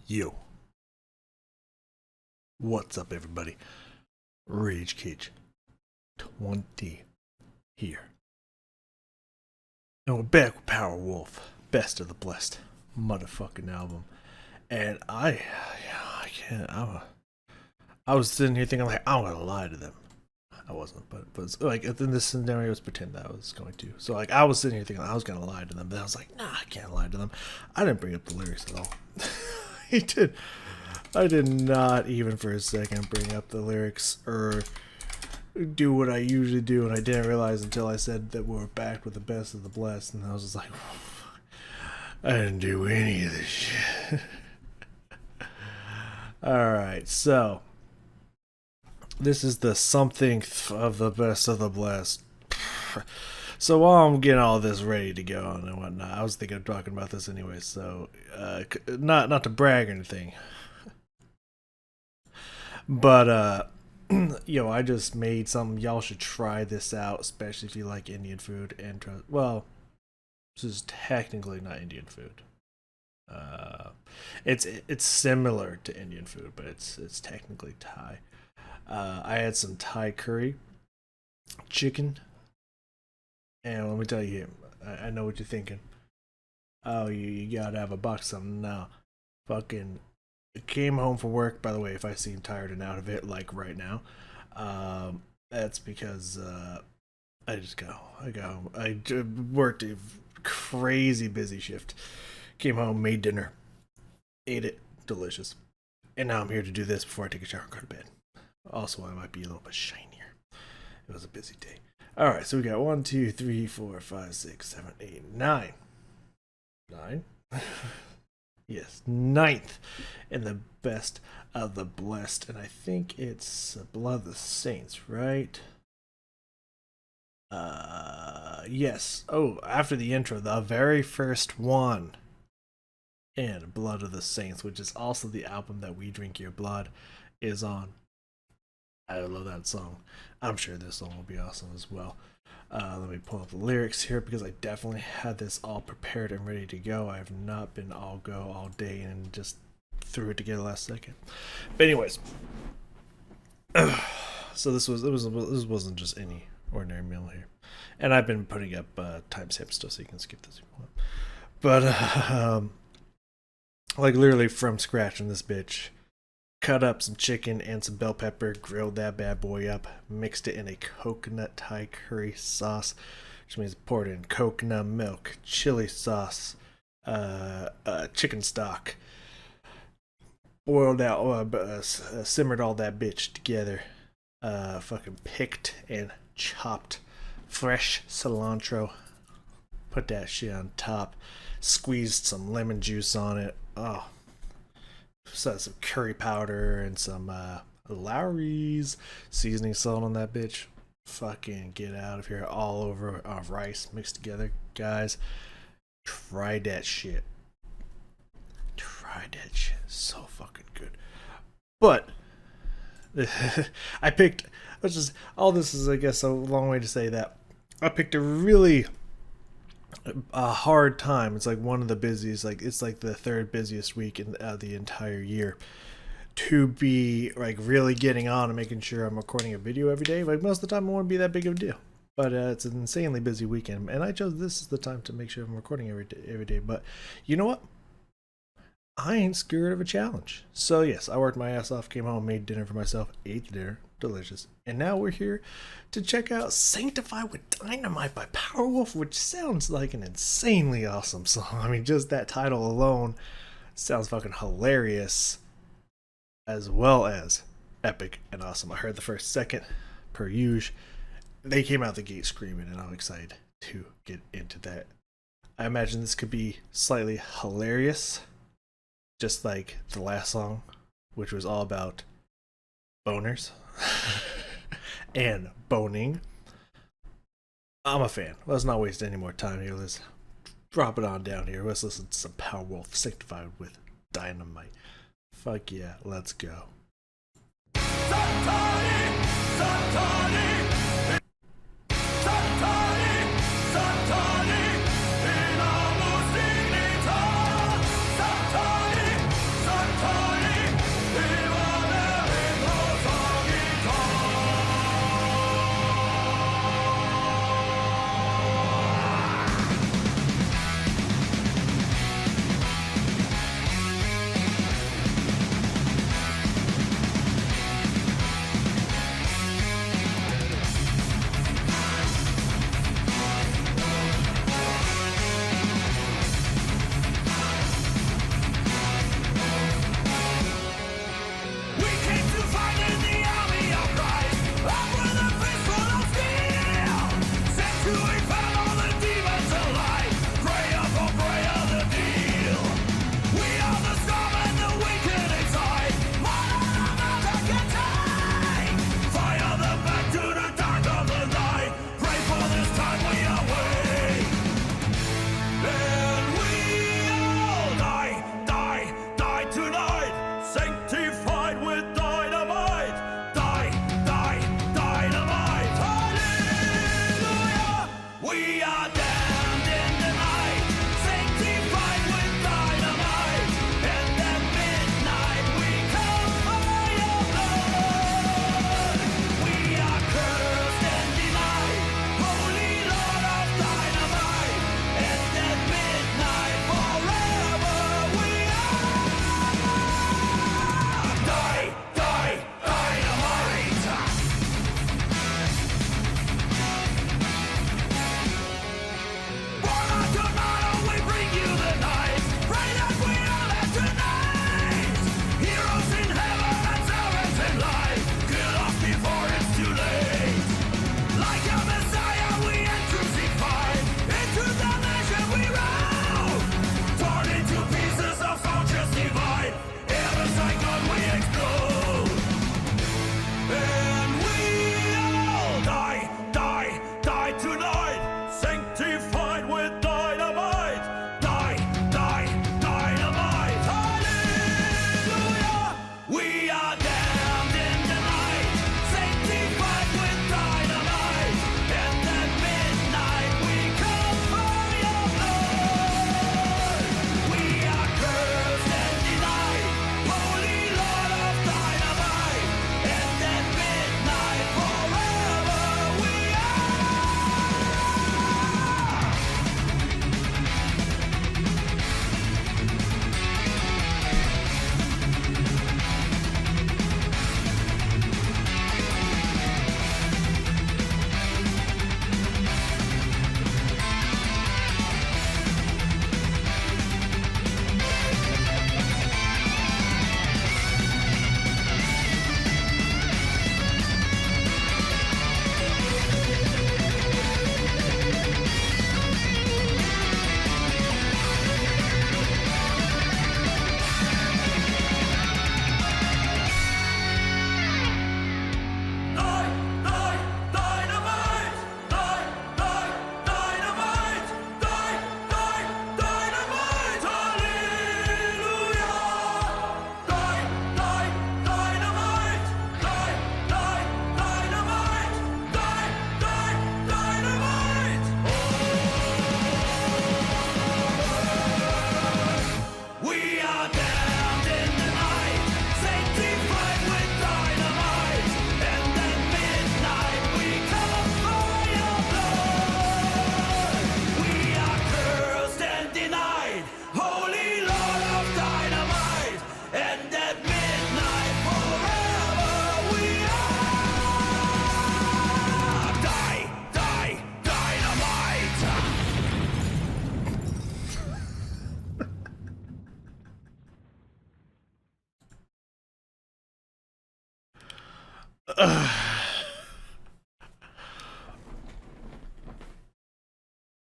Yo, what's up, everybody? Rage Cage 20 here. And we're back with Powerwolf, Best of the Blessed motherfucking album. And I can't, I was sitting here thinking, like, I'm gonna lie to them. I wasn't, but it's like, in this scenario, let's pretend that I was going to. So, like, I was sitting here thinking I was gonna lie to them, but I was like, nah, I can't lie to them. I didn't bring up the lyrics at all. He did. I did not even for a second bring up the lyrics or do what I usually do, and I didn't realize until I said that we were back with the Best of the Blessed, and I was just like, I didn't do any of this shit. Alright, so this is the something of the Best of the Blessed. So while I'm getting all this ready to go and whatnot, I was thinking of talking about this anyway, so not to brag or anything. But, I just made something. Y'all should try this out, especially if you like Indian food. And well, this is technically not Indian food. It's similar to Indian food, but it's technically Thai. I had some Thai curry, chicken, and let me tell you, I know what you're thinking. Oh, you gotta have a box of something now. Fucking came home from work. By the way, if I seem tired and out of it, like right now, that's because I worked a crazy busy shift. Came home, made dinner, ate it, delicious, and now I'm here to do this before I take a shower and go to bed. Also, I might be a little bit shinier. It was a busy day. All right, so we got 1, 2, 3, 4, 5, 6, 7, 8, 9. 9. Yes, 9th in the Best of the Blessed, and I think it's Blood of the Saints, right? Yes. Oh, after the intro, the very first one in Blood of the Saints, which is also the album that We Drink Your Blood is on. I love that song. I'm sure this song will be awesome as well. Let me pull up the lyrics here because I definitely had this all prepared and ready to go. I have not been all go all day and just threw it together last second. But anyways, so this wasn't just any ordinary meal here, and I've been putting up timestamp stuff so you can skip this if you want. But like literally from scratch in this bitch. Cut up some chicken and some bell pepper, grilled that bad boy up, mixed it in a coconut Thai curry sauce, which means poured in coconut milk, chili sauce, chicken stock, boiled out, simmered all that bitch together, fucking picked and chopped fresh cilantro, put that shit on top, squeezed some lemon juice on it. Oh. So some curry powder and some Lowry's seasoning salt on that bitch. Fucking get out of here. All over rice mixed together. Guys, try that shit. Try that shit. So fucking good. But I picked, which is, all this is, I guess, a long way to say that I picked a really hard time. It's like one of the busiest, like it's like the third busiest week in the entire year to be like really getting on and making sure I'm recording a video every day. Like most of the time it won't be that big of a deal, but it's an insanely busy weekend, and I chose this as the time to make sure I'm recording every day. But you know what, I ain't scared of a challenge. So yes, I worked my ass off, came home, made dinner for myself, ate the dinner, delicious, and now we're here to check out Sanctified with Dynamite by Powerwolf, which sounds like an insanely awesome song. I mean, just that title alone sounds fucking hilarious, as well as epic and awesome. I heard the first second, per usual. They came out the gate screaming, and I'm excited to get into that. I imagine this could be slightly hilarious, just like the last song, which was all about boners and boning. I'm a fan. Let's not waste any more time here. Let's drop it on down here. Let's listen to some Powerwolf Sanctified with Dynamite. Fuck yeah, let's go.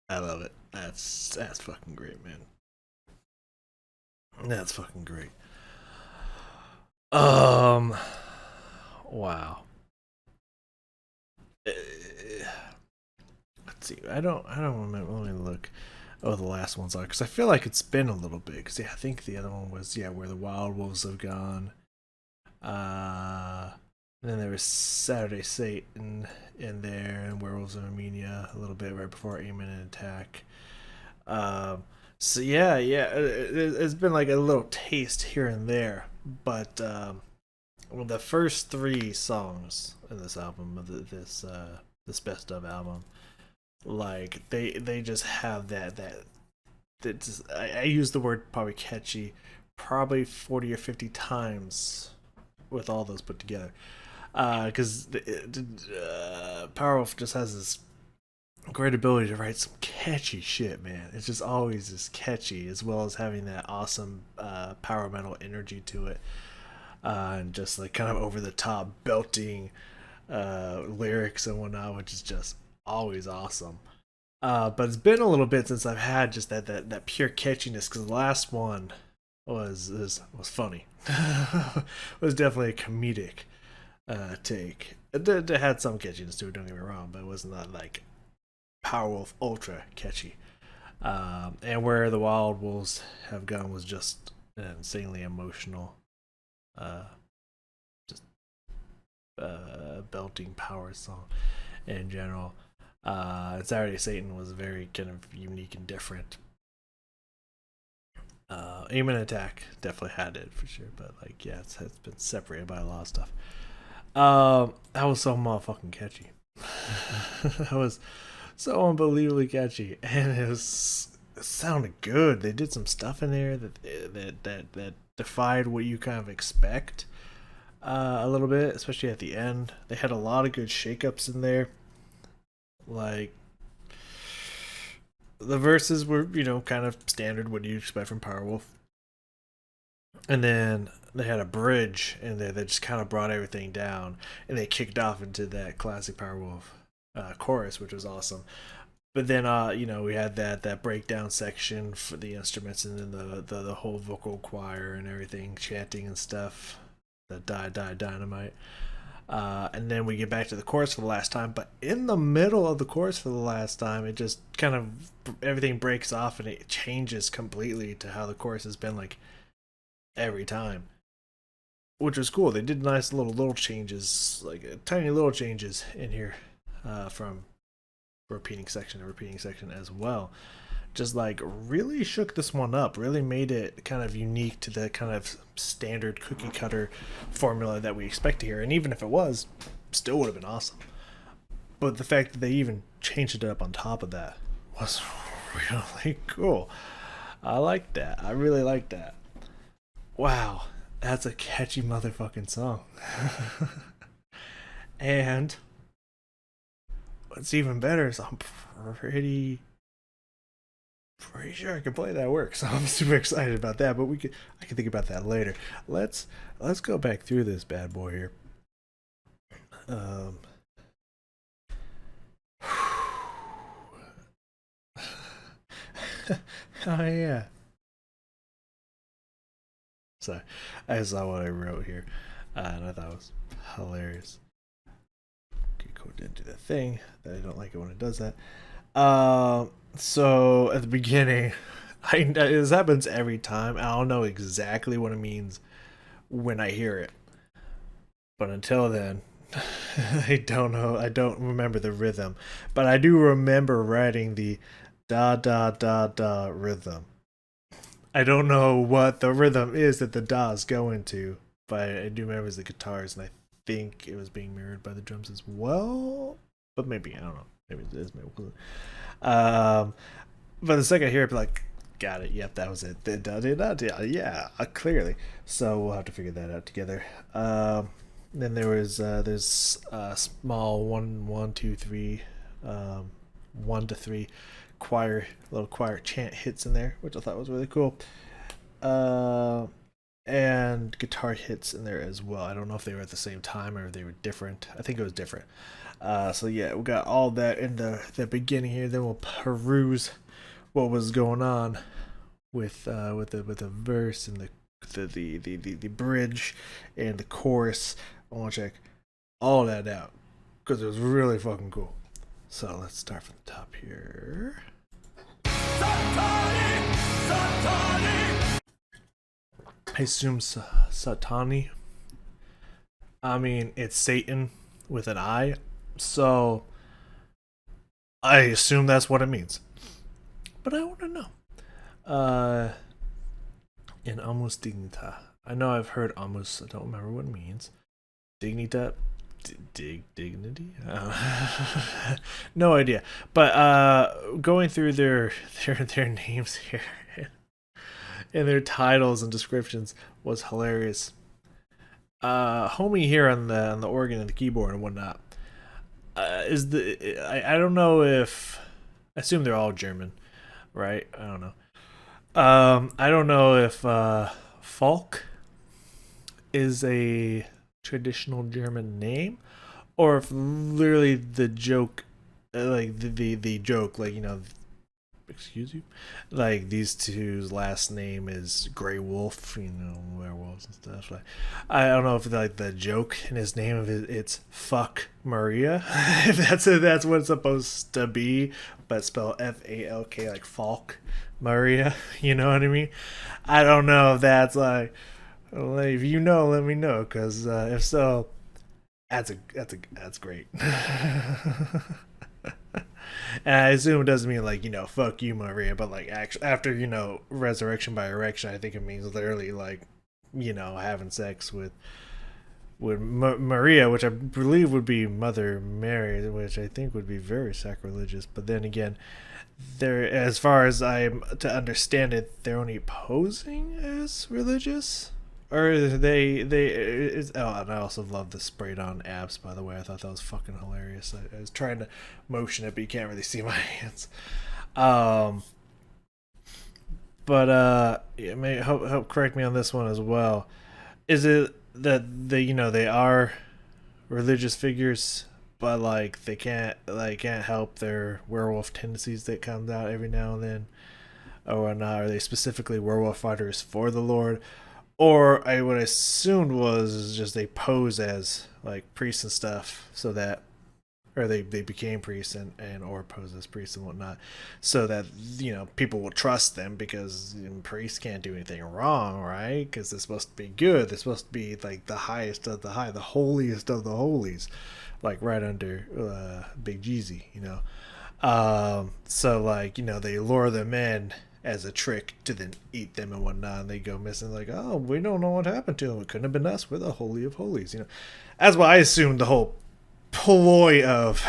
I love it. That's fucking great, man. That's fucking great. Um, wow. Uh, let's see. I don't remember. Let me look. Oh, the last ones are because I feel like it's been a little bit. Because yeah, I think the other one was where the Wild Wolves have gone. And then there was Saturday Satan in there, and Werewolves of Armenia a little bit right before Aiming and Attack. Um, so yeah, it's been like a little taste here and there, but well, the first three songs in this album, this best of album, like they just have that just, I use the word probably catchy, probably 40 or 50 times with all those put together, because Powerwolf just has this great ability to write some catchy shit, man. It's just always just catchy, as well as having that awesome power metal energy to it, and just like kind of over the top belting lyrics and whatnot, which is just always awesome. But it's been a little bit since I've had just that pure catchiness, because the last one was funny. It was definitely a comedic take. It had some catchiness to it, don't get me wrong, but it was not like Powerwolf ultra catchy. And where the Wild Wolves have gone was just an insanely emotional, uh, just belting power song in general. Saturday Satan was very kind of unique and different. Aim and Attack definitely had it for sure, but like yeah, it's been separated by a lot of stuff. That was so motherfucking catchy. That was so unbelievably catchy, and it sounded good. They did some stuff in there that defied what you kind of expect a little bit, especially at the end. They had a lot of good shakeups in there. Like the verses were, kind of standard what you expect from Powerwolf, and then they had a bridge in there that just kind of brought everything down, and they kicked off into that classic Powerwolf chorus, which was awesome. But then, we had that breakdown section for the instruments, and then the whole vocal choir and everything chanting and stuff. The dynamite. And then we get back to the chorus for the last time, but in the middle of the chorus for the last time, it just kind of everything breaks off and it changes completely to how the chorus has been like every time, which was cool. They did nice little changes, like tiny little changes in here, from repeating section to repeating section as well. Just like really shook this one up, really made it kind of unique to the kind of standard cookie cutter formula that we expect to hear. And even if it was, still would have been awesome. But the fact that they even changed it up on top of that was really cool. I like that. I really like that. Wow, that's a catchy motherfucking song. And what's even better is I'm pretty sure I can play that work, so I'm super excited about that. But I can think about that later. Let's go back through this bad boy here. Um, oh yeah. So I saw what I wrote here, and I thought it was hilarious. Okay, cool. Didn't do that thing. That I don't like it when it does that. So at the beginning, this happens every time. I don't know exactly what it means when I hear it, but until then, I don't know. I don't remember the rhythm, but I do remember writing the da da da da rhythm. I don't know what the rhythm is that the da's go into, but I do remember the guitars, and I think it was being mirrored by the drums as well. But maybe I don't know. Maybe it is. Maybe it wasn't. Um, but the second I hear it, like, got it. Yep, that was it. Yeah, clearly. So we'll have to figure that out together. Then there's small one, two, three, 1 to 3 little choir chant hits in there, which I thought was really cool. Uh, and guitar hits in there as well. I don't know if they were at the same time or if they were different. I think it was different. So yeah, we got all that in the beginning here. Then we'll peruse what was going on with the verse and the bridge and the chorus. I want to check all that out because it was really fucking cool. So let's start from the top here. I assume Satani. I mean, it's Satan with an I, so I assume that's what it means. But I want to know. In Amus Dignita. I know I've heard Amus. I don't remember what it means. Dignita. Dignity? No idea. But going through their names here and their titles and descriptions was hilarious. Homie here on the organ and the keyboard and whatnot is I don't know if I assume they're all German, right? I don't know. I don't know if Falk is a traditional German name or if literally the joke, like the joke, like, you know, excuse you, like these two's last name is Grey Wolf, you know, werewolves and stuff. Like, I don't know if like the joke in his name of it's fuck Maria, if that's what it's supposed to be, but spelled Falk, like Falk Maria. You know what I mean? I don't know if that's like, well, if you know, let me know, because if so, that's great. And I assume it doesn't mean like, you know, fuck you, Maria, but like after, you know, resurrection by erection, I think it means literally like, you know, having sex with Maria, which I believe would be Mother Mary, which I think would be very sacrilegious. But then again, they're, as far as I'm to understand it, they're only posing as religious. Or oh, and I also love the sprayed on abs, by the way. I thought that was fucking hilarious. I was trying to motion it, but you can't really see my hands. But yeah, may help correct me on this one as well. Is it that they are religious figures, but like they can't help their werewolf tendencies that comes out every now and then, or not? Are they specifically werewolf fighters for the Lord? Or I would assume was just they pose as like priests and stuff, so that, or they became priests and or pose as priests and whatnot, so that, you know, people will trust them because priests can't do anything wrong, right? Because they're supposed to be good. They're supposed to be like the highest of the high, the holiest of the holies, like right under Big Jeezy, you know. So like, you know, they lure them in as a trick to then eat them and whatnot, and they go missing, like, oh, we don't know what happened to them. It couldn't have been us. We're the holy of holies, you know. That's what I assumed the whole ploy of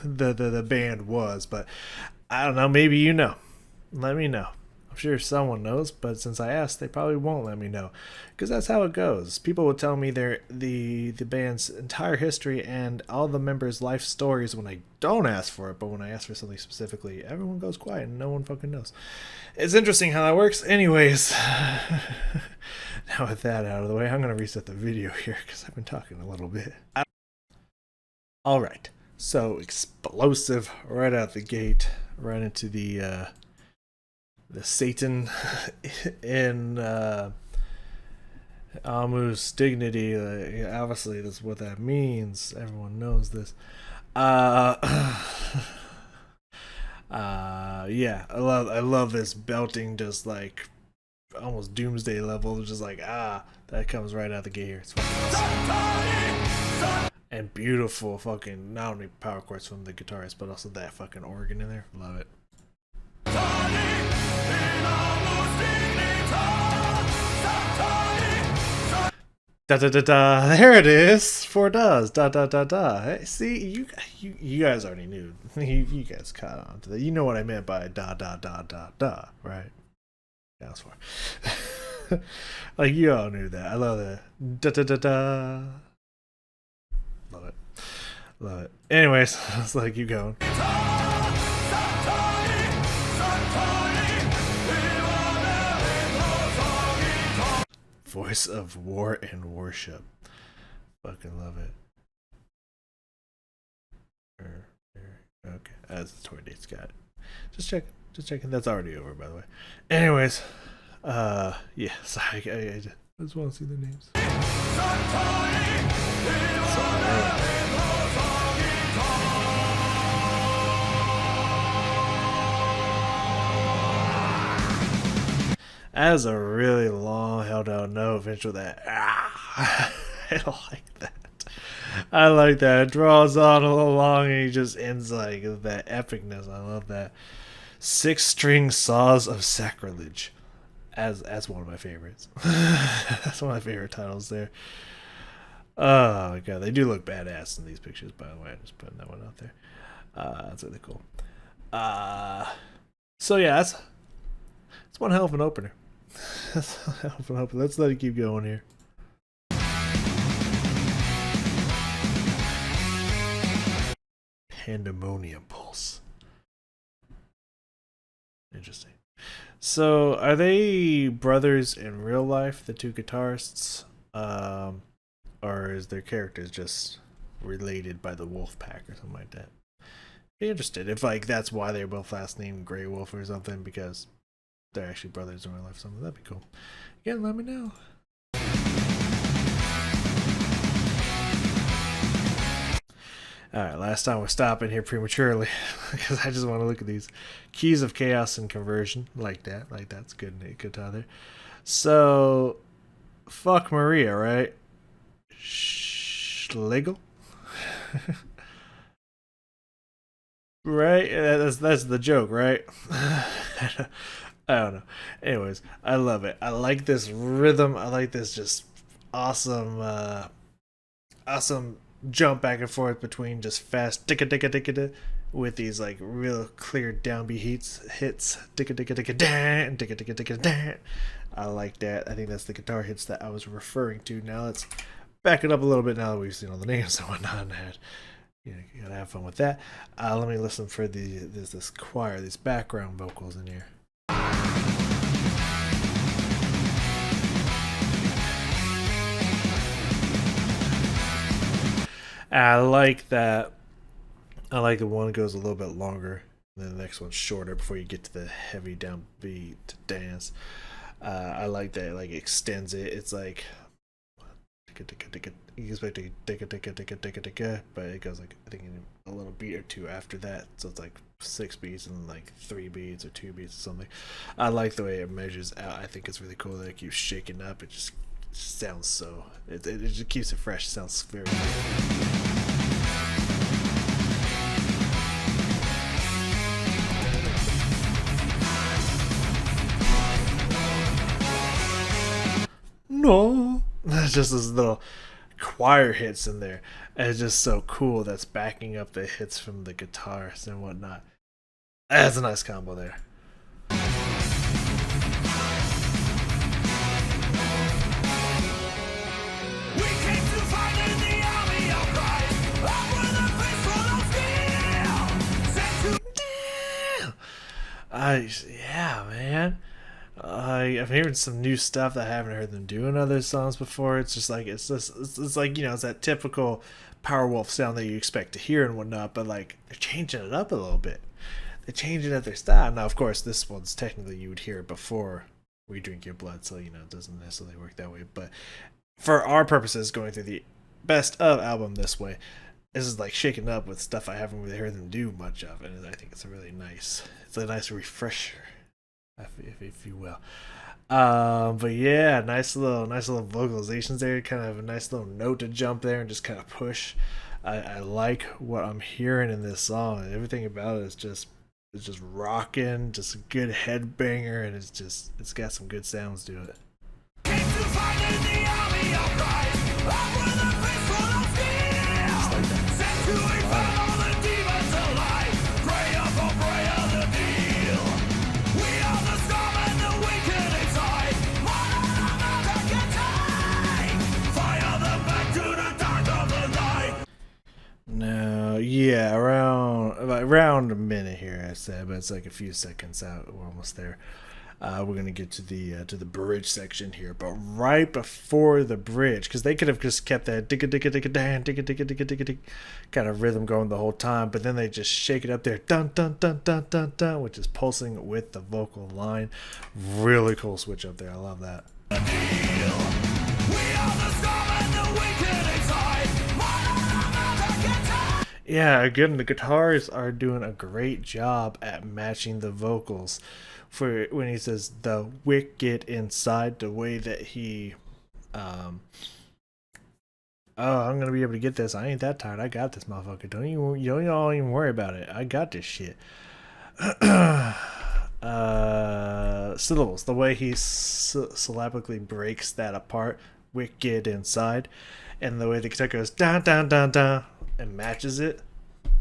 the band was, but I don't know. Maybe you know. Let me know. I'm sure someone knows, but since I asked, they probably won't let me know, because that's how it goes. People will tell me the band's entire history and all the members' life stories when I don't ask for it, but when I ask for something specifically, everyone goes quiet and no one fucking knows. It's interesting how that works. Anyways, now with that out of the way, I'm going to reset the video here because I've been talking a little bit. Alright, so explosive right out the gate, right into the Satan in Amu's dignity. Obviously, that's what that means. Everyone knows this. Yeah, I love this belting, just like almost doomsday level. Just like that comes right out the gate here. It's fucking awesome. And beautiful fucking, not only power chords from the guitarist, but also that fucking organ in there. Love it. Da da da da. There it is. 4 does. Da da da da. Hey, see, you guys already knew. You guys caught on to that. You know what I meant by da da da da da, right? That was 4. Like, you all knew that. I love that. Da da da da. Love it. Love it. Anyways, let's like keep going. Voice of War and Worship. Fucking love it. Okay, that's the tour date's got it. Just checking. That's already over, by the way. Anyways, yeah. Sorry, I just want to see their names. That is a really long held out note. Eventually, that I like that. I like that. It draws on a little long and he just ends like that epicness. I love that. 6-string Saws of Sacrilege. As one of my favorites. That's one of my favorite titles there. Oh my god, they do look badass in these pictures, by the way. I'm just putting that one out there. That's really cool. So yeah, that's one hell of an opener. That's one hell of an opener. Let's let it keep going here. Pandemonium Pulse. Interesting. So, are they brothers in real life, the two guitarists? Or is their characters just related by the Wolf Pack or something like that? Be interested if like that's why they're both last named Grey Wolf or something, because they're actually brothers in real life or something. That'd be cool. Again, let me know. Alright, last time we're stopping here prematurely because I just want to look at these Keys of Chaos and Conversion. Like that's good time there. So, fuck Maria, right? Schlegel? Right? That's the joke, right? I don't know. Anyways, I love it. I like this rhythm. I like this just awesome awesome jump back and forth between just fast ticka ticka ticka ticka with these like real clear downbeat hits ticka ticka ticka dan ticka ticka ticka dan. I like that. I think that's the guitar hits that I was referring to. Now let's back it up a little bit now that we've seen all the names and whatnot and had, you gotta have fun with that. Let me listen for this choir, these background vocals in here. I like that. I like the one goes a little bit longer, and then the next one's shorter before you get to the heavy downbeat dance. I like that it like extends it. It's like you expect to ticka, but it goes like I think a little beat or two after that. So it's like 6 beats and like 3 beats or 2 beats or something. I like the way it measures out. I think it's really cool that it keeps shaking up. It just sounds so. It just keeps it fresh. It sounds very good. No, that's just this little choir hits in there, and it's just so cool. That's backing up the hits from the guitars and whatnot. That's a nice combo there. Yeah, man. I'm hearing some new stuff that I haven't heard them do in other songs before. It's just like it's like it's that typical Powerwolf sound that you expect to hear and whatnot, but like they're changing it up a little bit. They're changing up their style. Now, of course, this one's technically you would hear it before We Drink Your Blood, so it doesn't necessarily work that way. But for our purposes, going through the best of album this way, this is like shaking up with stuff I haven't really heard them do much of, and I think it's a nice refresher, if you will. But yeah, nice little vocalizations there. Kind of a nice little note to jump there and just kind of push. I like what I'm hearing in this song. Everything about it is just rocking, just a good headbanger, and it's got some good sounds to it. No, yeah, around a minute here, I said, but it's like a few seconds out. We're almost there. We're gonna get to the bridge section here, but right before the bridge, because they could have just kept that digga digga digga dan digga digga digga digga digga kind of rhythm going the whole time, but then they just shake it up there, dun dun dun dun dun dun, which is pulsing with the vocal line. Really cool switch up there. I love that. Yeah, again, the guitars are doing a great job at matching the vocals. For when he says the wicked inside, the way that he, oh, I'm gonna be able to get this. I ain't that tired. I got this, motherfucker. You don't all even worry about it. I got this shit. Syllables. The way he syllabically breaks that apart. Wicked inside, and the way the guitar goes down, down, down, down, and matches it.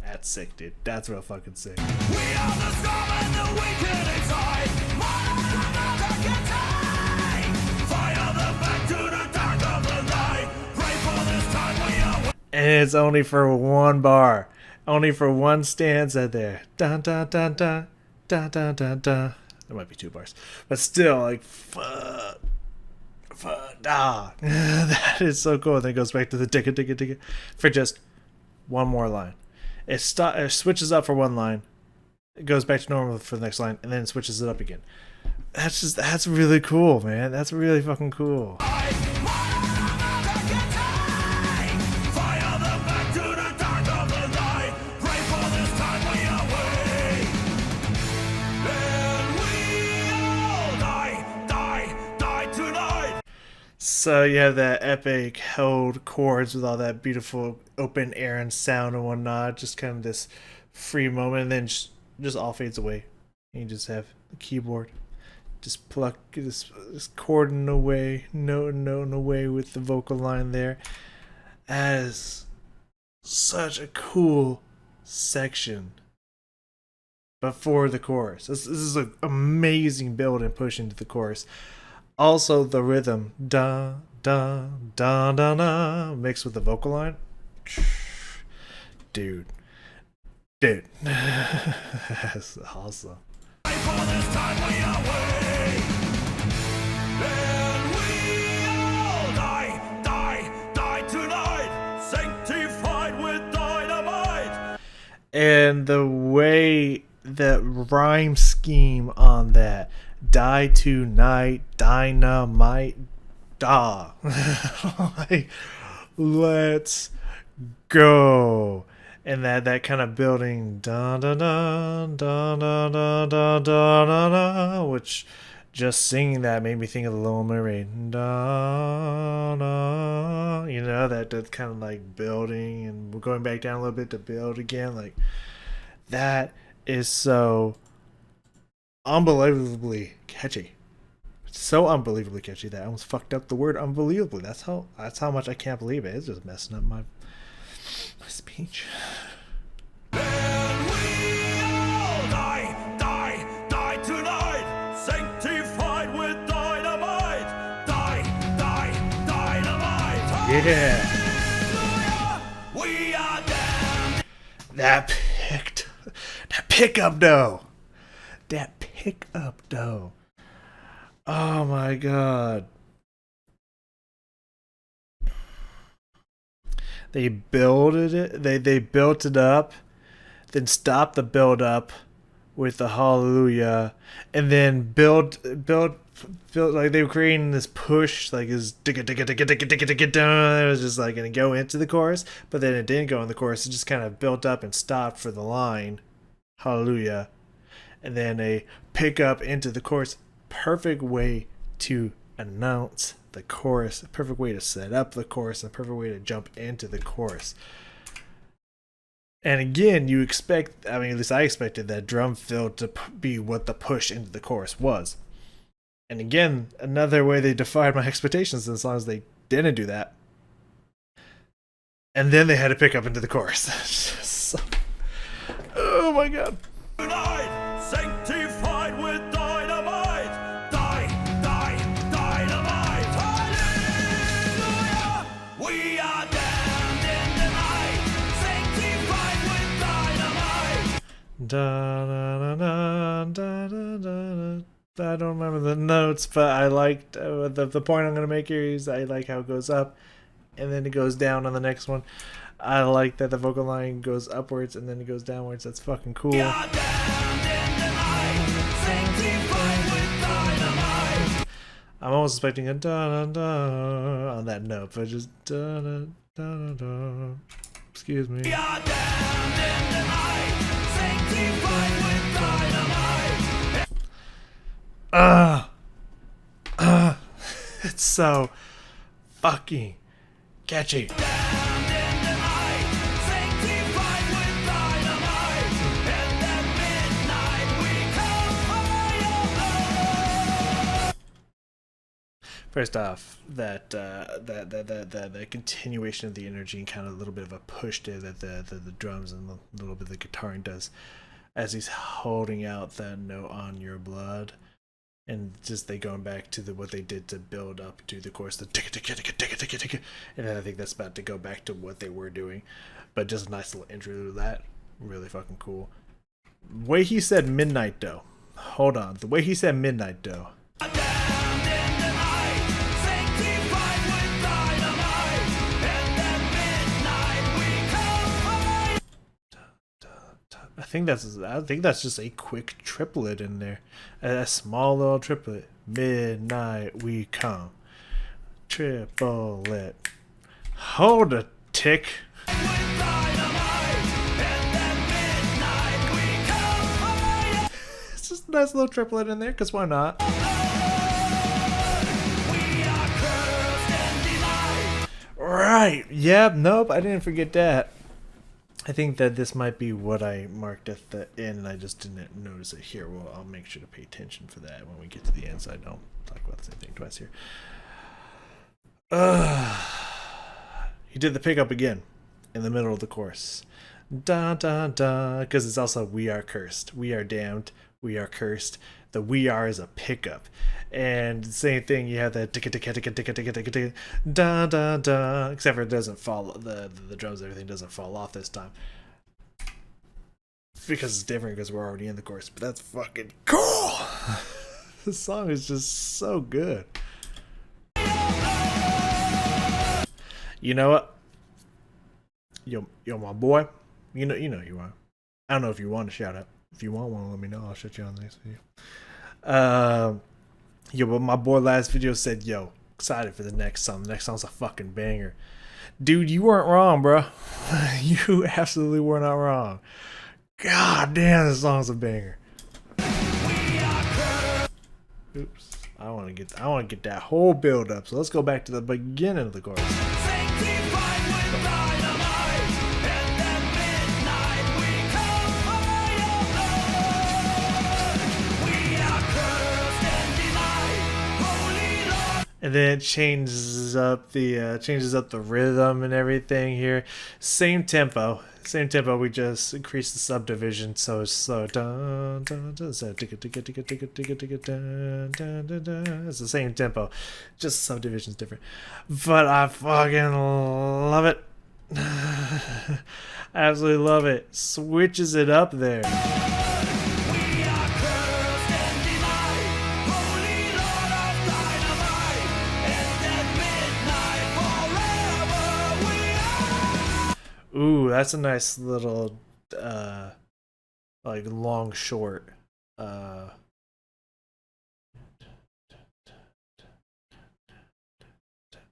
That's sick, dude. That's real fucking sick. We are the storm and the wicked inside. Fire them back to the dark of the night. Pray for this time we are. And it's only for one bar, only for one stanza there. Dun dun dun dun dun dun dun dun. There might be 2 bars, but still, like, fuck. That is so cool. And then it goes back to the digga digga digga for just one more line. It switches up for one line, it goes back to normal for the next line, and then it switches it up again. That's really cool, man. That's really fucking cool. So you have that epic held chords with all that beautiful open air and sound and whatnot, just kind of this free moment, and then just all fades away. And you just have the keyboard just pluck this chording away, noting away with the vocal line there. That is such a cool section before the chorus. This is an amazing build and push into the chorus. Also, the rhythm, da da da da da, mixed with the vocal line, dude, that's awesome. And the way that rhyme scheme on that. Die tonight, dynamite, da. Like, let's go. And that kind of building, da da da da da da da da da, which just singing that made me think of the Little Mermaid. Da da, you know, that kind of like building, and we're going back down a little bit to build again. Like, that is so unbelievably catchy. It's so unbelievably catchy that I almost fucked up the word unbelievably. That's how much I can't believe it. It's just messing up my speech. And we all die tonight, sanctified with dynamite. Dynamite. Yeah. We are damned. That pickup though. That pickup though. Oh my god. They builded it. They built it up, then stopped the build up with the hallelujah, and then build like they were creating this push, like is digga digga digga digga digga digga down. It was just like gonna go into the chorus, but then it didn't go in the chorus. It just kind of built up and stopped for the line, hallelujah. And then a pick up into the chorus. Perfect way to announce the chorus. A perfect way to set up the chorus. A perfect way to jump into the chorus. And again, you expect, I mean, at least I expected that drum fill to be what the push into the chorus was. And again, another way they defied my expectations as long as they didn't do that. And then they had to pick up into the chorus. Oh my god. Sanctified with dynamite, dynamite. Hallelujah, we are damned in the night. Sanctified with dynamite. Da da da da da da da. I don't remember the notes, but I liked the point I'm gonna make here is I like how it goes up and then it goes down on the next one. I like that the vocal line goes upwards and then it goes downwards. That's fucking cool. I'm almost expecting a da da da on that note, but just da da da da. Excuse me. It's so fucking catchy. First off, the continuation of the energy and kind of a little bit of a push there that the drums and a little bit of the guitaring does as he's holding out that note on your blood, and just they going back to what they did to build up to the chorus, the ticka ticka ticka ticka ticka ticka, and then I think that's about to go back to what they were doing, but just a nice little intro to that, really fucking cool. The way he said midnight though, hold on, the way he said midnight though. I think that's just a quick triplet in there, a small little triplet. Midnight we come, triplet. Hold a tick. It's just a nice little triplet in there, cause why not? Right. Yep. Nope. I didn't forget that. I think that this might be what I marked at the end, and I just didn't notice it here. Well, I'll make sure to pay attention for that when we get to the end, so I don't talk about the same thing twice here. He did the pickup again in the middle of the chorus. Da da da, because it's also we are cursed, we are damned, we are cursed. The we are is a pickup, and same thing. You have that ticka ticka ticka ticka ticka ticka ticka da da da. Except for it doesn't fall. The drums, everything doesn't fall off this time because it's different because we're already in the chorus. But that's fucking cool. This song is just so good. You know what? Yo, my boy. You know you are. I don't know if you want to shout out. If you want one, let me know. I'll shut you on the next video. But my boy last video said, yo, excited for the next song. The next song's a fucking banger. Dude, you weren't wrong, bro. You absolutely were not wrong. God damn, this song's a banger. Oops. I want to get that whole build up. So let's go back to the beginning of the chorus. And then it changes up the rhythm and everything here. Same tempo. We just increased the subdivision so it's slow. It's the same tempo, just the subdivision's different. But I fucking love it. Absolutely love it. Switches it up there. Ooh, that's a nice little like long short. I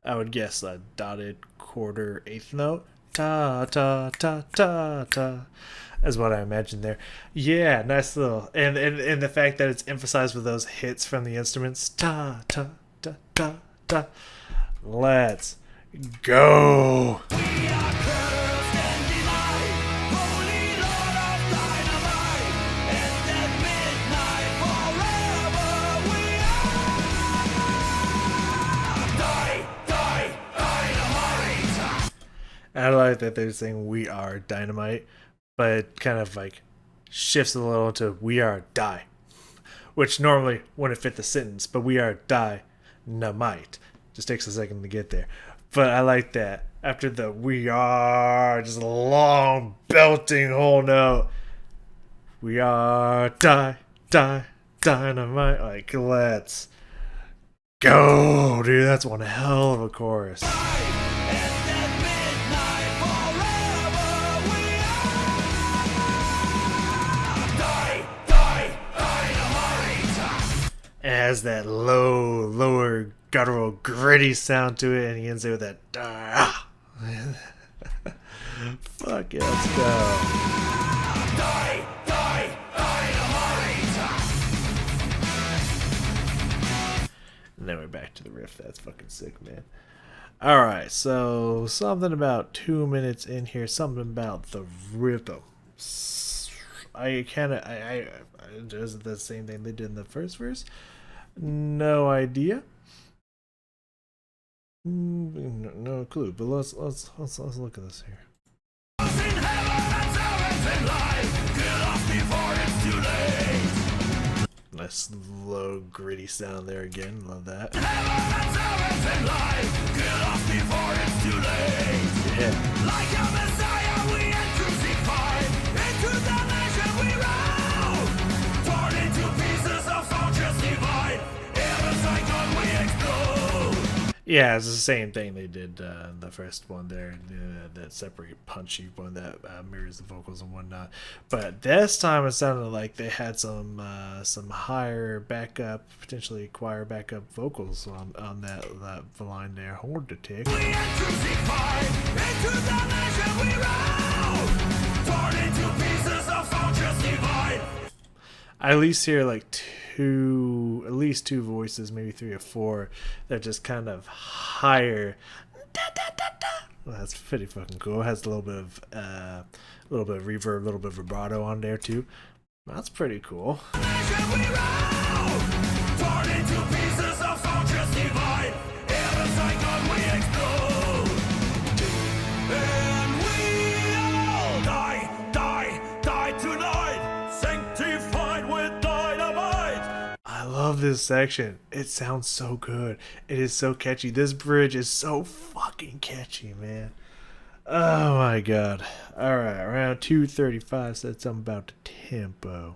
would guess a dotted quarter eighth note. Ta ta ta ta ta is what I imagine there. Yeah, nice little and the fact that it's emphasized with those hits from the instruments. Ta ta ta ta ta. Let's go. I like that they're saying we are dynamite, but it kind of like shifts a little to we are die, which normally wouldn't fit the sentence, but we are dynamite. Just takes a second to get there. But I like that. After the we are, just a long belting whole note. We are die, die, Dynamite. Like, let's go, dude. That's one hell of a chorus. It has that lower guttural, gritty sound to it, and he ends it with that. Fuck yeah, let's go. And then we're back to the riff. That's fucking sick, man. Alright, so something about 2 minutes in here, something about the rhythm. Is it the same thing they did in the first verse? No idea. No clue. But let's look at this here. Nice low gritty sound there again. Love that. Yeah. Like a Messiah, we are crucified. Into the nation we roll. Torn into pieces of soldiers divide. In a cycle we explode. Yeah, it's the same thing they did the first one there. That separate punchy one that mirrors the vocals and whatnot. But this time it sounded like they had some higher backup, potentially choir backup vocals on that line there. Hard to take. We are crucified. Into the nation we roll. Torn into pieces of soldiers divide. I at least hear like at least two voices, maybe 3 or 4, that just kind of higher. Well, that's pretty fucking cool. It has a little bit of reverb, a little bit of vibrato on there too. That's pretty cool. Die tonight, sanctified with dynamite. I love this section. It sounds so good. It is so catchy. This bridge is so fucking catchy, man. Oh my god. Alright, around 2:35 said something about the tempo.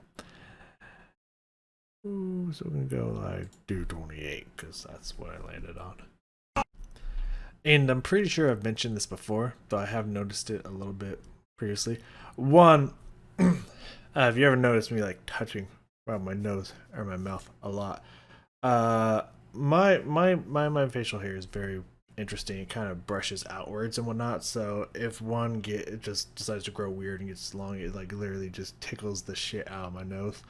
Ooh, so we're gonna go like 2:28 because that's what I landed on. And I'm pretty sure I've mentioned this before, though I have noticed it a little bit previously. One, have you ever noticed me like touching around my nose or my mouth a lot? My facial hair is very interesting. It kind of brushes outwards and whatnot. So if it just decides to grow weird and gets long, it like literally just tickles the shit out of my nose,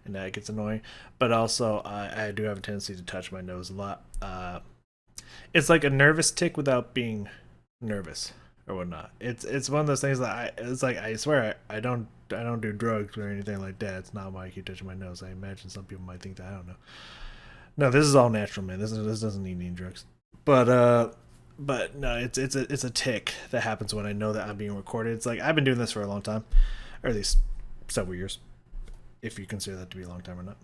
and that gets annoying. But also, I do have a tendency to touch my nose a lot. It's like a nervous tick without being nervous or whatnot. It's one of those things that I swear I don't do drugs or anything like that. It's not why I keep touching my nose. I imagine some people might think that. I don't know. No, this is all natural, man. This doesn't need any drugs. But no, it's a tick that happens when I know that I'm being recorded. It's like I've been doing this for a long time, or at least several years, if you consider that to be a long time or not.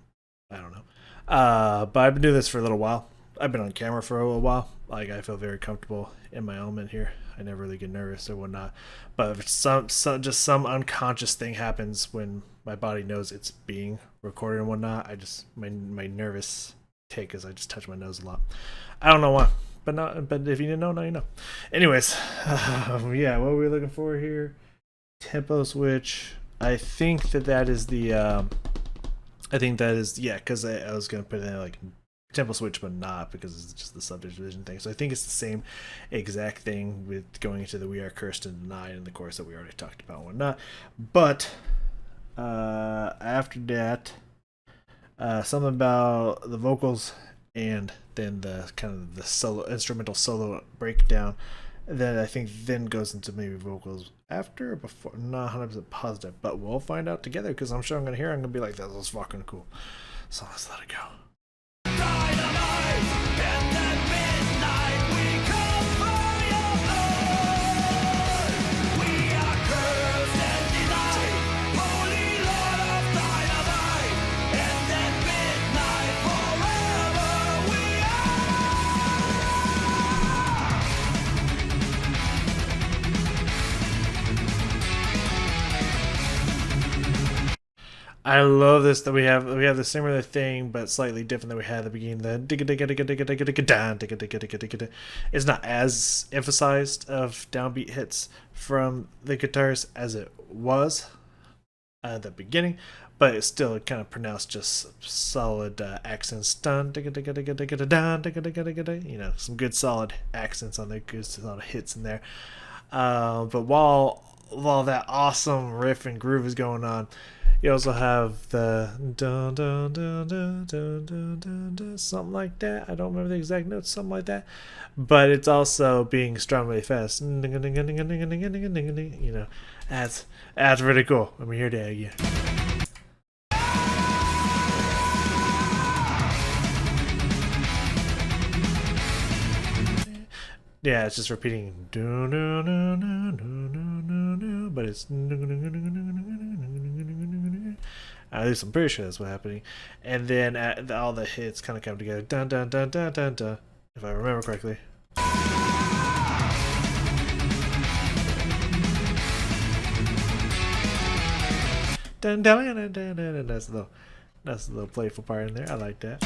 I don't know. But I've been doing this for a little while. I've been on camera for a little while. Like, I feel very comfortable in my element here. I never really get nervous or whatnot. But if some unconscious thing happens when my body knows it's being recorded and whatnot, my nervous tick is I just touch my nose a lot. I don't know why. But if you didn't know, now you know. Anyways, yeah, what were we looking for here? Tempo switch. I think that is the because I was gonna put in like tempo switch, but not because it's just the subdivision thing. So I think it's the same exact thing with going into the We Are Cursed and Denied in the chorus that we already talked about and whatnot. But after that, something about the vocals and then the kind of the instrumental solo breakdown that I think then goes into maybe vocals after or before. I'm not 100% positive, but we'll find out together because I'm sure I'm going to hear it. I'm going to be like, that was fucking cool. So let's let it go. Dynamite, in the midnight, we come for your blood. We are cursed and denied, holy Lord of Dynamite. In the midnight, forever we I love this that we have the similar thing but slightly different than we had at the beginning. The it's not as emphasized of downbeat hits from the guitars as it was at the beginning, but it's still kind of pronounced just solid accents. You know, some good solid accents on there, good solid hits in there. But while that awesome riff and groove is going on, you also have the dun dun dun dun dun dun dun dun, something like that. I don't remember the exact notes, something like that. But it's also being strummed really fast. You know, that's really cool. Let me hear that again. Yeah, it's just repeating, but it's at least I'm pretty sure that's what's happening. And then all the hits kind of come together, dun dun dun dun dun dun, if I remember correctly. Dun dun dun dun dun. That's a little playful part in there. I like that.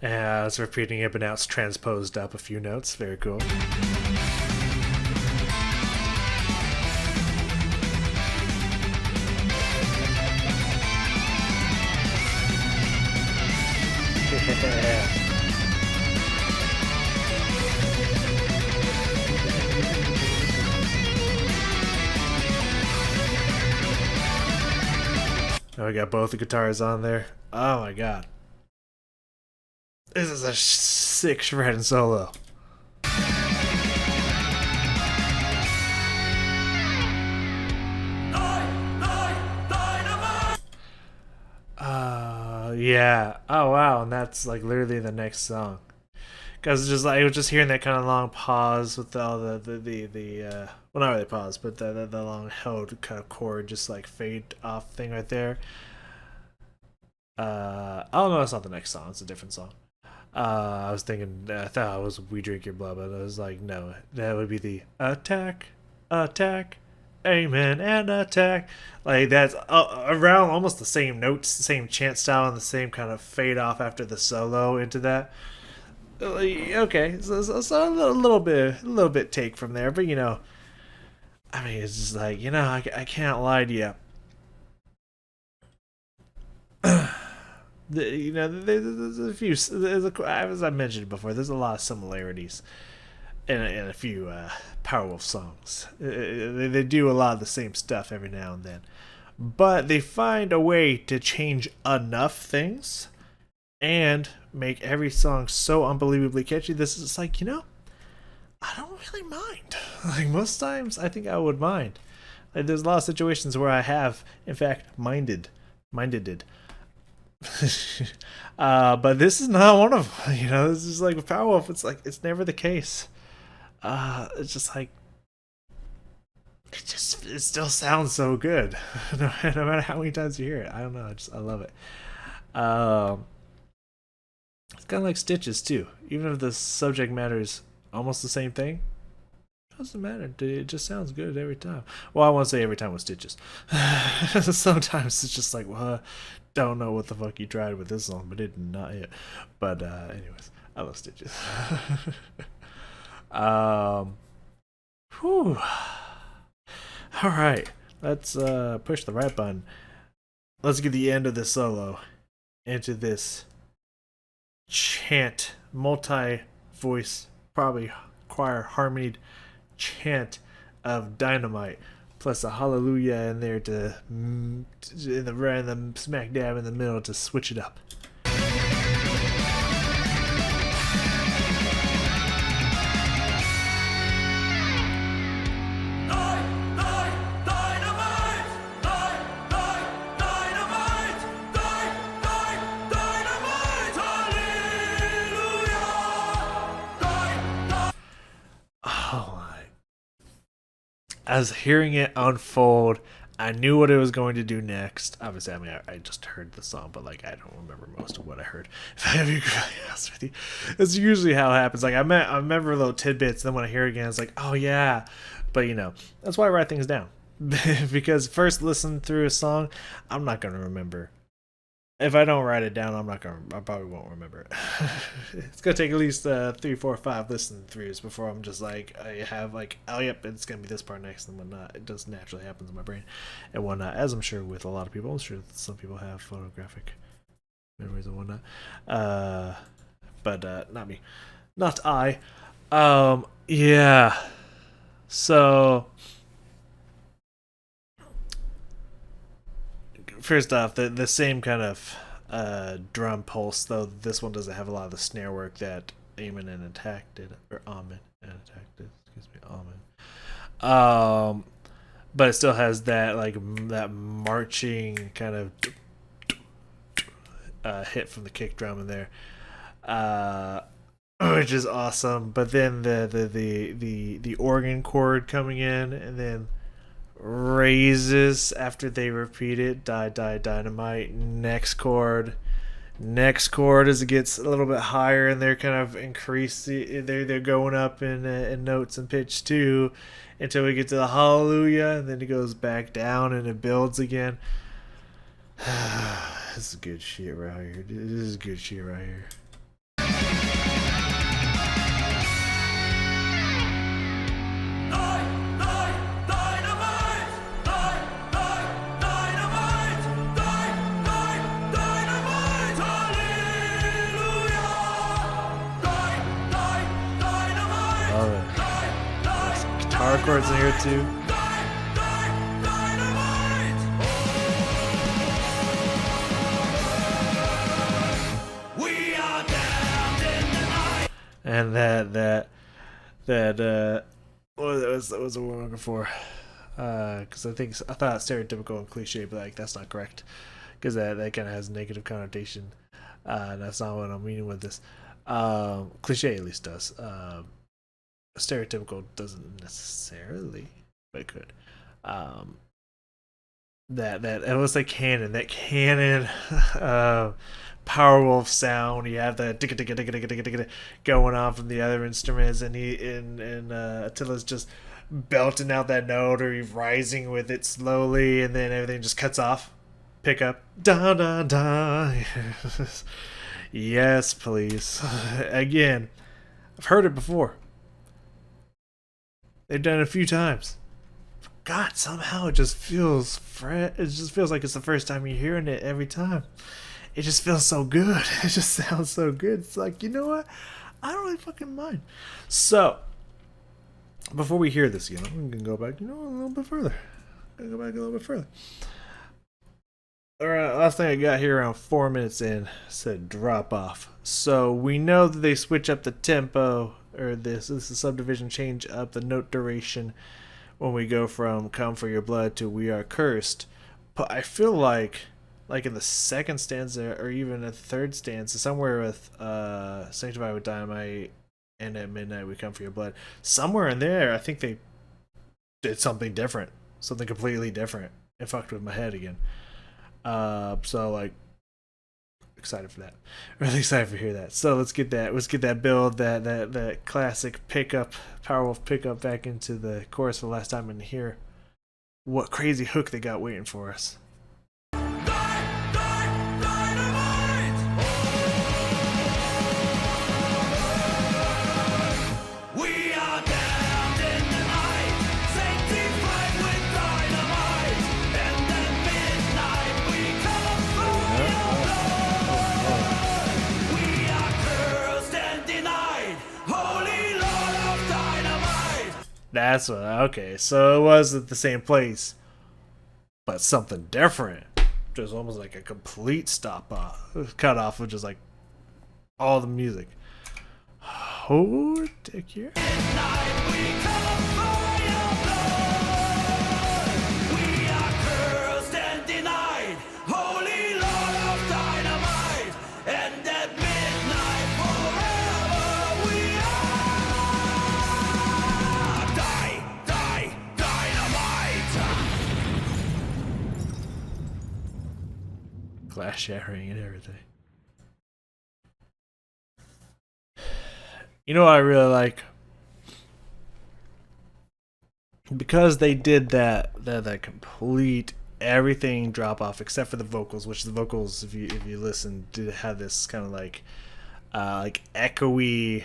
I was repeating it, but now it's transposed up a few notes. Very cool. Yeah. Oh, we got both the guitars on there. Oh my god. This is a sick shredding solo. Yeah. Oh wow, and that's like literally the next song. Cause just like I was just hearing that kind of long pause with all the well, not really pause, but the long held kind of chord just like fade off thing right there. Oh no, it's not the next song. It's a different song. I was thinking, I thought it was "We Drink Your Blood," but I was like, no, that would be the attack, attack, amen, and attack. Like that's around almost the same notes, the same chant style, and the same kind of fade off after the solo into that. Okay, so a little bit take from there, but you know, I mean, it's just like I can't lie to you. There's a few. As I mentioned before, there's a lot of similarities in a few Powerwolf songs. They do a lot of the same stuff every now and then, but they find a way to change enough things and make every song so unbelievably catchy. This is like I don't really mind. Like most times, I think I would mind. Like there's a lot of situations where I have, in fact, minded it. But this is not one of them. This is like with Powerwolf. It's like it's never the case. It's just like it still sounds so good, no matter how many times you hear it. I don't know. I love it. It's kind of like Stitches too. Even if the subject matter is almost the same thing, it doesn't matter. It just sounds good every time. Well, I won't say every time with Stitches. Sometimes it's just like, well, don't know what the fuck you tried with this song, but it did not hit. But anyways, I love Stitches. Whew. All right, let's push the right button. Let's get the end of this solo into this chant, multi-voice, probably choir harmonied chant of Dynamite, plus a hallelujah in there to in the smack dab in the middle to switch it up. As hearing it unfold, I knew what it was going to do next. Obviously, I mean, I just heard the song, but like I don't remember most of what I heard. If I be really honest with you, that's usually how it happens. Like I remember little tidbits, then when I hear it again, it's like, oh yeah. But you know, that's why I write things down because first listen through a song, I'm not gonna remember. If I don't write it down, I probably won't remember it. It's gonna take at least 3, 4, 5 listen throughs before I'm just like I have like, oh yep, it's gonna be this part next and whatnot. It just naturally happens in my brain and whatnot, as I'm sure with a lot of people. I'm sure that some people have photographic memories and whatnot, but not me, not I. Yeah. So first off, the same kind of drum pulse, though this one doesn't have a lot of the snare work that Amon and Attack did, or Amon and Attack did. Excuse me, Amon. But it still has that like that marching kind of hit from the kick drum in there, which is awesome. But then the organ chord coming in, and then raises after they repeat it. Dynamite. Next chord as it gets a little bit higher, and they're kind of increasing. They're going up in notes and pitch too, until we get to the hallelujah, and then it goes back down and it builds again. This is good shit right here. This is good shit right here. Guitar chords in here too. And that what was what I'm looking for? Because I thought stereotypical and cliche, but like that's not correct. Because that kind of has negative connotation. That's not what I'm meaning with this. Cliche at least does. Stereotypical doesn't necessarily, but it could. That it was like that canon Powerwolf sound. You have that going on from the other instruments, and Attila's just belting out that note, or he's rising with it slowly, and then everything just cuts off. Pick up, da da da. Yes, please. Again, I've heard it before. They've done it a few times. God, somehow it just feels it just feels like it's the first time you're hearing it every time. It just feels so good. It just sounds so good. It's like, you know what? I don't really fucking mind. So, before we hear this again, I'm gonna go back, a little bit further. Alright, last thing I got here around 4 minutes in said drop off. So we know that they switch up the tempo, or this is the subdivision, change up the note duration when we go from Come for Your Blood to We Are Cursed. But I feel like in the second stanza, or even the third stanza, somewhere with Sanctified with Dynamite and At Midnight We Come for Your Blood, somewhere in there I think they did something different, something completely different. It fucked with my head again. So like, excited for that. Really excited to hear that. So let's get that build, that classic pickup, Powerwolf pickup back into the chorus for the last time, and hear what crazy hook they got waiting for us. That's what, okay, so it was at the same place, but something different. Just almost like a complete cut off of just like all the music. Oh, dick here. glass shattering and everything. You know what I really like? Because they did that complete everything drop off except for the vocals, which the vocals, if you listen, did have this kind of like echoey,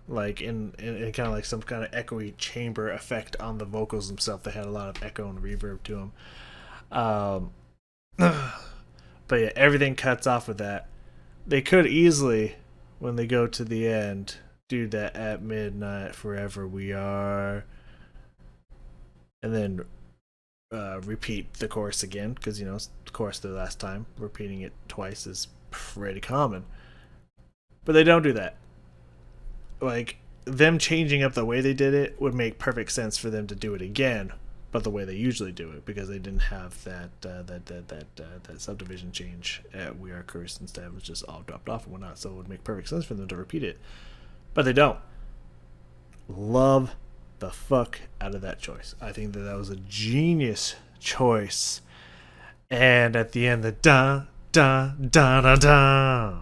like in kind of like some kind of echoey chamber effect on the vocals themselves. They had a lot of echo and reverb to them. But yeah, everything cuts off with that. They could easily, when they go to the end, do that at midnight forever we are, and then repeat the chorus again, because the chorus the last time. Repeating it twice is pretty common, but they don't do that. Like, them changing up the way they did it would make perfect sense for them to do it again, but the way they usually do it, because they didn't have that subdivision change at We Are Cursed. Instead, it was just all dropped off and whatnot. So it would make perfect sense for them to repeat it, but they don't. Love the fuck out of that choice. I think that was a genius choice. And at the end, the da da da da da.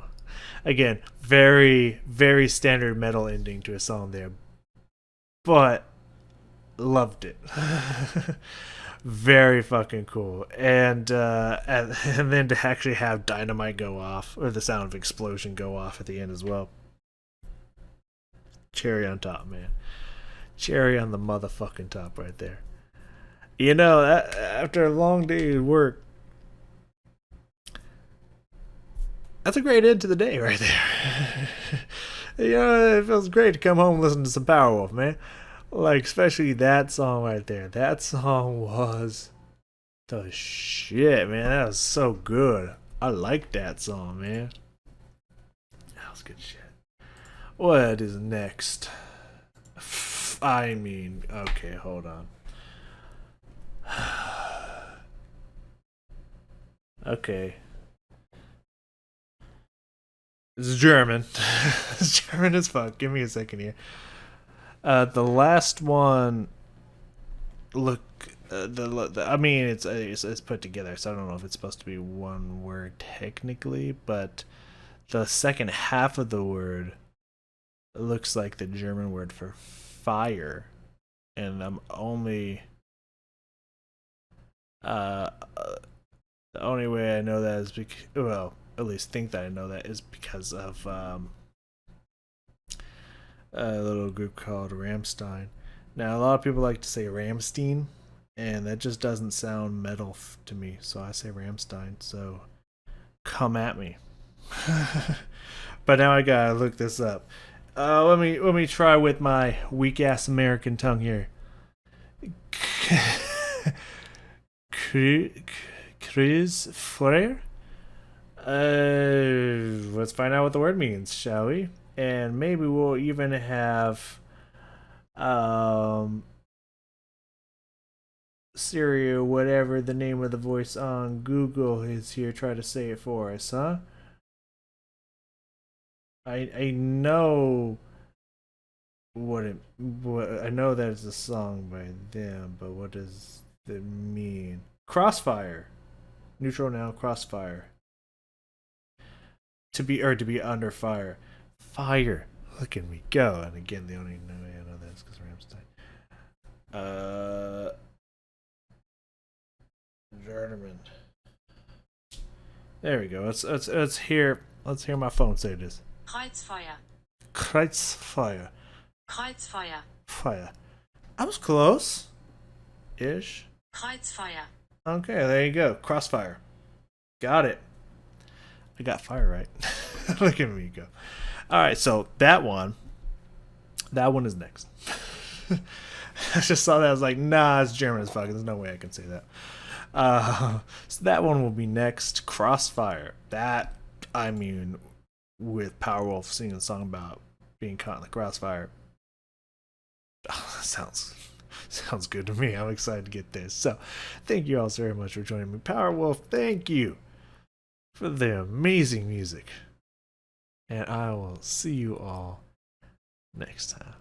Again, very, very standard metal ending to a song there, but loved it. Very fucking cool. And then to actually have Dynamite go off, or the sound of explosion go off at the end as well. Cherry on top, man. Cherry on the motherfucking top right there. After a long day of work, that's a great end to the day right there. It feels great to come home and listen to some Powerwolf, man. Like, especially that song right there. That song was the shit, man. That was so good. I like that song, man. That was good shit. What is next? Okay, hold on. Okay. It's German. It's German as fuck. Give me a second here. The last one, look, it's put together, so I don't know if it's supposed to be one word technically, but the second half of the word looks like the German word for fire, and I'm only the only way I know that is at least think that I know that is because of a little group called Rammstein. Now, a lot of people like to say Rammstein, and that just doesn't sound metal to me, so I say Rammstein. So come at me. But now I gotta look this up. Let me try with my weak ass American tongue here. Chris Frere? Let's find out what the word means, shall we? And maybe we'll even have Siri or whatever the name of the voice on Google is here try to say it for us, huh? I know I know that it's a song by them, but what does it mean? Crossfire. Neutral now, crossfire. To be under fire. Fire. Look at me go. And again, the only way I know that is because Rammstein. German. There we go. Let's hear my phone say this. Kreuzfeuer. Kreuzfeuer. Kreuzfeuer. Fire. I was close. Ish. Kreuzfeuer. Okay, there you go. Crossfire. Got it. I got fire right. Look at me go. Alright, so that one is next. I just saw that. I was like, nah, it's German as fuck. There's no way I can say that. So that one will be next. Crossfire. That, with Powerwolf singing a song about being caught in the crossfire. Oh, that sounds good to me. I'm excited to get this. So, thank you all so very much for joining me. Powerwolf, thank you for the amazing music. And I will see you all next time.